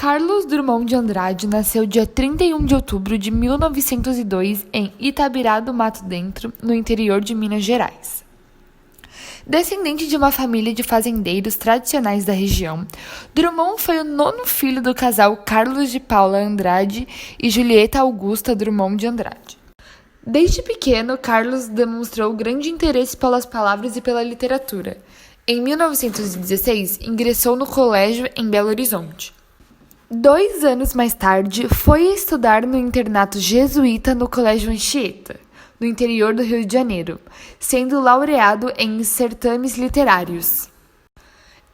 Carlos Drummond de Andrade nasceu dia 31 de outubro de 1902 em Itabirá do Mato Dentro, no interior de Minas Gerais. Descendente de uma família de fazendeiros tradicionais da região, Drummond foi o nono filho do casal Carlos de Paula Andrade e Julieta Augusta Drummond de Andrade. Desde pequeno, Carlos demonstrou grande interesse pelas palavras e pela literatura. Em 1916, ingressou no colégio em Belo Horizonte. 2 anos mais tarde, foi estudar no internato jesuíta no Colégio Anchieta, no interior do Rio de Janeiro, sendo laureado em certames literários.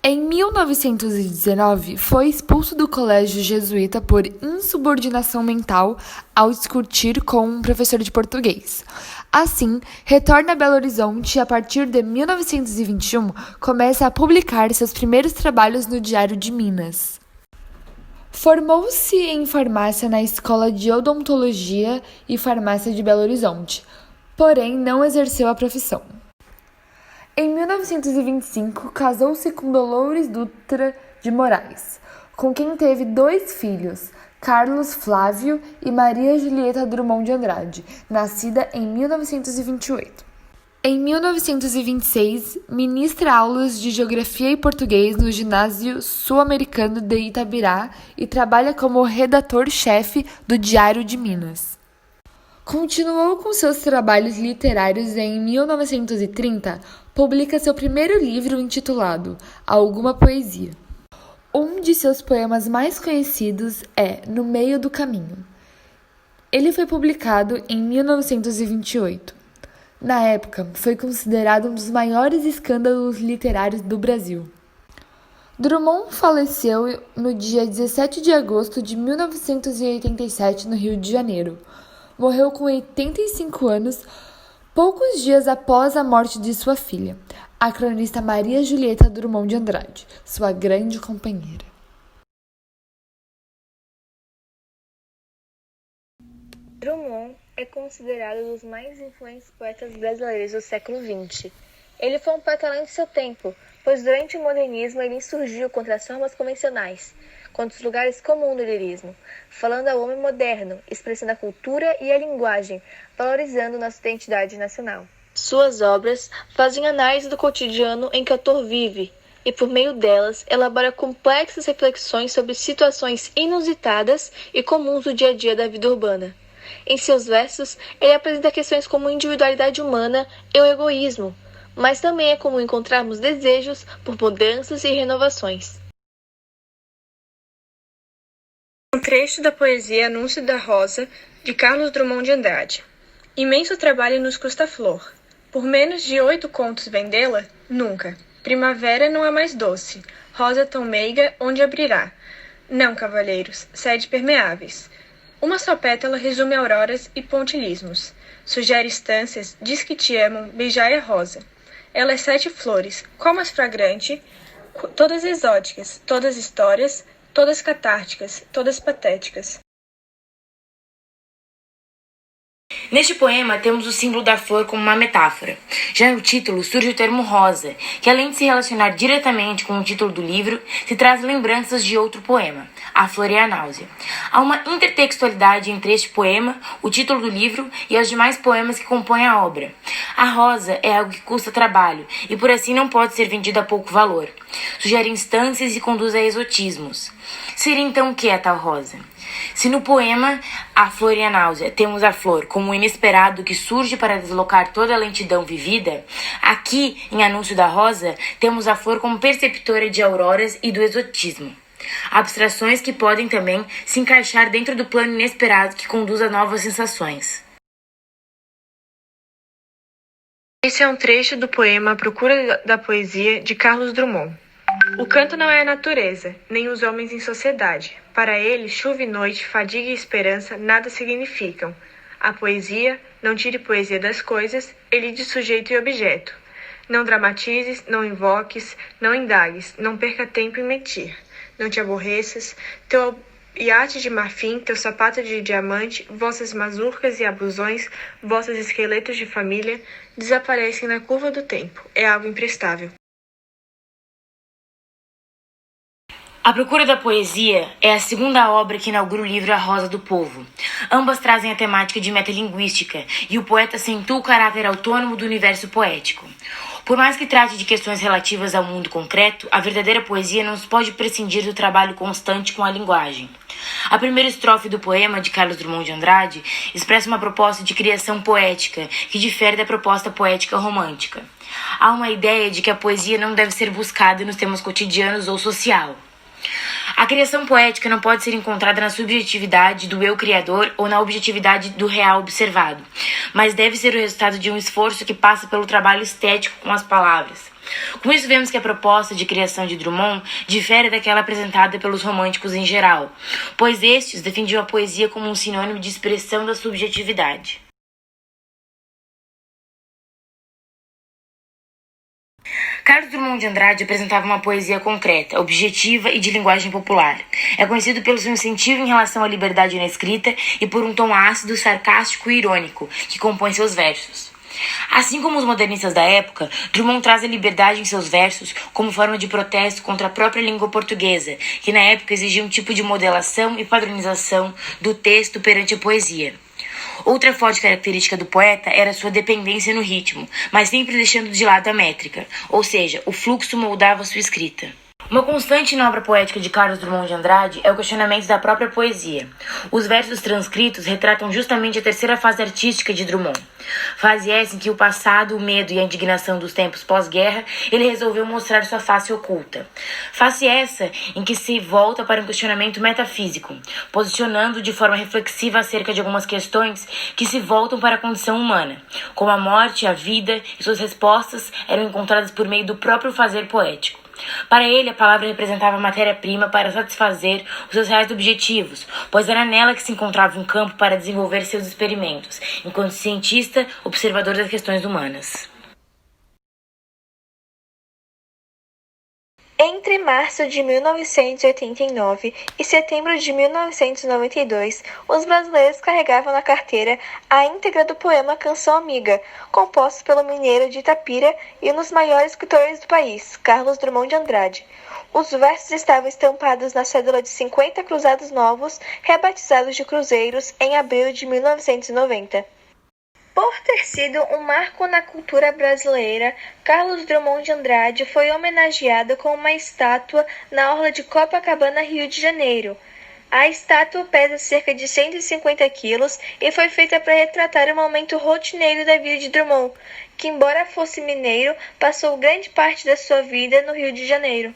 Em 1919, foi expulso do colégio jesuíta por insubordinação mental ao discutir com um professor de português. Assim, retorna a Belo Horizonte e, a partir de 1921, começa a publicar seus primeiros trabalhos no Diário de Minas. Formou-se em farmácia na Escola de Odontologia e Farmácia de Belo Horizonte, porém não exerceu a profissão. Em 1925, casou-se com Dolores Dutra de Moraes, com quem teve 2 filhos, Carlos Flávio e Maria Julieta Drummond de Andrade, nascida em 1928. Em 1926, ministra aulas de Geografia e Português no Ginásio Sul-Americano de Itabirá e trabalha como redator-chefe do Diário de Minas. Continuou com seus trabalhos literários e, em 1930, publica seu primeiro livro intitulado Alguma Poesia. Um de seus poemas mais conhecidos é No Meio do Caminho. Ele foi publicado em 1928. Na época, foi considerado um dos maiores escândalos literários do Brasil. Drummond faleceu no dia 17 de agosto de 1987 no Rio de Janeiro. Morreu com 85 anos, poucos dias após a morte de sua filha, a cronista Maria Julieta Drummond de Andrade, sua grande companheira. Drummond é considerado um dos mais influentes poetas brasileiros do século XX. Ele foi um poeta além de seu tempo, pois durante o modernismo ele insurgiu contra as formas convencionais, contra os lugares comuns do lirismo, falando ao homem moderno, expressando a cultura e a linguagem, valorizando nossa identidade nacional. Suas obras fazem análise do cotidiano em que o autor vive, e por meio delas elabora complexas reflexões sobre situações inusitadas e comuns do dia a dia da vida urbana. Em seus versos, ele apresenta questões como a individualidade humana e o egoísmo, mas também é comum encontrarmos desejos por mudanças e renovações. Um trecho da poesia Anúncio da Rosa, de Carlos Drummond de Andrade. Imenso trabalho nos custa flor. Por menos de 8 contos vendê-la? Nunca. Primavera não é mais doce. Rosa tão meiga, onde abrirá? Não, cavalheiros, sede permeáveis. Uma só pétala resume auroras e pontilismos. Sugere estâncias, diz que te amam, beijai a rosa. Ela é 7 flores, qual mais fragrante, todas exóticas, todas histórias, todas catárticas, todas patéticas. Neste poema, temos o símbolo da flor como uma metáfora. Já no título surge o termo rosa, que além de se relacionar diretamente com o título do livro, se traz lembranças de outro poema, A Flor e a Náusea. Há uma intertextualidade entre este poema, o título do livro e os demais poemas que compõem a obra. A rosa é algo que custa trabalho e por assim não pode ser vendida a pouco valor. Sugere instâncias e conduz a exotismos. Seria então o que é tal rosa? Se no poema A Flor e a Náusea temos a flor como um inesperado que surge para deslocar toda a lentidão vivida, aqui, em Anúncio da Rosa, temos a flor como perceptora de auroras e do exotismo. Abstrações que podem também se encaixar dentro do plano inesperado que conduz a novas sensações. Esse é um trecho do poema A Procura da Poesia, de Carlos Drummond. O canto não é a natureza, nem os homens em sociedade. Para ele, chuva e noite, fadiga e esperança nada significam. A poesia, não tire poesia das coisas, ele de sujeito e objeto. Não dramatizes, não invoques, não indagues, não perca tempo em mentir. Não te aborreças, teu iate de marfim, teu sapato de diamante, vossas mazurcas e abusões, vossos esqueletos de família, desaparecem na curva do tempo. É algo imprestável. A Procura da Poesia é a segunda obra que inaugura o livro A Rosa do Povo. Ambas trazem a temática de metalinguística e o poeta acentua o caráter autônomo do universo poético. Por mais que trate de questões relativas ao mundo concreto, a verdadeira poesia não se pode prescindir do trabalho constante com a linguagem. A primeira estrofe do poema de Carlos Drummond de Andrade expressa uma proposta de criação poética que difere da proposta poética romântica. Há uma ideia de que a poesia não deve ser buscada nos temas cotidianos ou social. A criação poética não pode ser encontrada na subjetividade do eu criador ou na objetividade do real observado, mas deve ser o resultado de um esforço que passa pelo trabalho estético com as palavras. Com isso, vemos que a proposta de criação de Drummond difere daquela apresentada pelos românticos em geral, pois estes defendiam a poesia como um sinônimo de expressão da subjetividade. Carlos Drummond de Andrade apresentava uma poesia concreta, objetiva e de linguagem popular. É conhecido pelo seu incentivo em relação à liberdade na escrita e por um tom ácido, sarcástico e irônico que compõe seus versos. Assim como os modernistas da época, Drummond traz a liberdade em seus versos como forma de protesto contra a própria língua portuguesa, que na época exigia um tipo de modelação e padronização do texto perante a poesia. Outra forte característica do poeta era sua dependência no ritmo, mas sempre deixando de lado a métrica, ou seja, o fluxo moldava sua escrita. Uma constante na obra poética de Carlos Drummond de Andrade é o questionamento da própria poesia. Os versos transcritos retratam justamente a terceira fase artística de Drummond. Fase essa em que o passado, o medo e a indignação dos tempos pós-guerra, ele resolveu mostrar sua face oculta. Face essa em que se volta para um questionamento metafísico, posicionando de forma reflexiva acerca de algumas questões que se voltam para a condição humana, como a morte, a vida, e suas respostas eram encontradas por meio do próprio fazer poético. Para ele, a palavra representava a matéria-prima para satisfazer os seus reais objetivos, pois era nela que se encontrava um campo para desenvolver seus experimentos, enquanto cientista, observador das questões humanas. Entre março de 1989 e setembro de 1992, os brasileiros carregavam na carteira a íntegra do poema Canção Amiga, composto pelo mineiro de Itapira e um dos maiores escritores do país, Carlos Drummond de Andrade. Os versos estavam estampados na cédula de 50 cruzados novos, rebatizados de cruzeiros, em abril de 1990. Por ter sido um marco na cultura brasileira, Carlos Drummond de Andrade foi homenageado com uma estátua na orla de Copacabana, Rio de Janeiro. A estátua pesa cerca de 150 quilos e foi feita para retratar o momento rotineiro da vida de Drummond, que, embora fosse mineiro, passou grande parte da sua vida no Rio de Janeiro.